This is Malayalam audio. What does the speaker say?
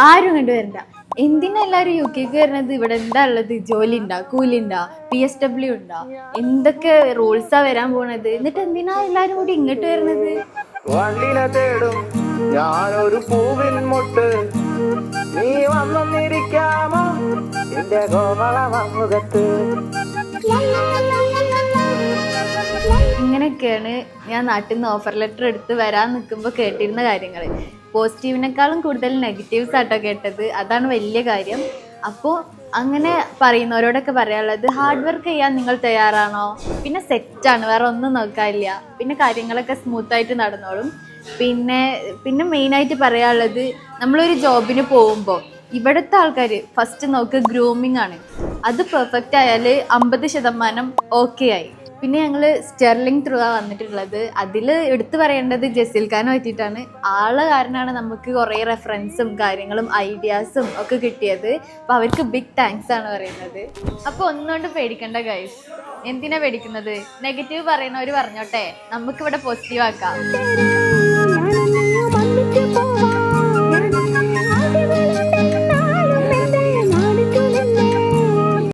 ആരും ഇങ്ങോട്ട് വരണ്ട. എന്തിനാ എല്ലാരും യു കെക്ക് വരുന്നത്? ഇവിടെ എന്താ ഉള്ളത്? ജോലി ഉണ്ടാ, കൂലി ഉണ്ടാ, PSW ഉണ്ടാ, എന്തൊക്കെ റൂൾസാ വരാൻ പോണത്? എന്നിട്ട് എന്തിനാ എല്ലാരും കൂടി ഇങ്ങോട്ട് വരുന്നത്? വണ്ടിനെ തേടും ഞാനൊരു പൂവിൻ മുട്ട്, നീ വന്നിരിക്കാമോ എന്റെ കോമളമുഖത്ത്. ഇങ്ങനെയൊക്കെയാണ് ഞാൻ നാട്ടിൽ നിന്ന് ഓഫർ ലെറ്റർ എടുത്ത് വരാൻ നിൽക്കുമ്പോൾ കേട്ടിരുന്ന കാര്യങ്ങൾ. പോസിറ്റീവിനേക്കാളും കൂടുതൽ നെഗറ്റീവ്സ് ആട്ടോ കേട്ടത്. അതാണ് വലിയ കാര്യം. അപ്പോൾ അങ്ങനെ പറയുന്നവരോടൊക്കെ പറയാനുള്ളത്, ഹാർഡ് വർക്ക് ചെയ്യാൻ നിങ്ങൾ തയ്യാറാണോ? പിന്നെ സെറ്റാണ്, വേറെ ഒന്നും നോക്കാനില്ല. പിന്നെ കാര്യങ്ങളൊക്കെ സ്മൂത്തായിട്ട് നടന്നോളും. പിന്നെ മെയിനായിട്ട് പറയാനുള്ളത്, നമ്മളൊരു ജോബിന് പോകുമ്പോൾ ഇവിടുത്തെ ആൾക്കാർ ഫസ്റ്റ് നോക്ക് ഗ്രൂമിങ് ആണ്. അത് പെർഫെക്റ്റ് ആയാൽ 50% ഓക്കെ ആയി. പിന്നെ ഞങ്ങൾ സ്റ്റെർലിംഗ് ത്രൂ ആണ് വന്നിട്ടുള്ളത്. അതിൽ എടുത്തു പറയേണ്ടത് ജസീൽ ഖാനെ പറ്റിയിട്ടാണ്. ആള് കാരണമാണ് നമുക്ക് കുറേ റെഫറൻസും കാര്യങ്ങളും ഐഡിയാസും ഒക്കെ കിട്ടിയത്. അപ്പോൾ അവർക്ക് ബിഗ് താങ്ക്സ് ആണ് പറയുന്നത്. അപ്പോൾ ഒന്നുകൊണ്ട് പേടിക്കണ്ട ഗൈസ്. എന്തിനാ പേടിക്കുന്നത്? നെഗറ്റീവ് പറയുന്നവർ പറഞ്ഞോട്ടെ, നമുക്കിവിടെ പോസിറ്റീവ് ആക്കാം.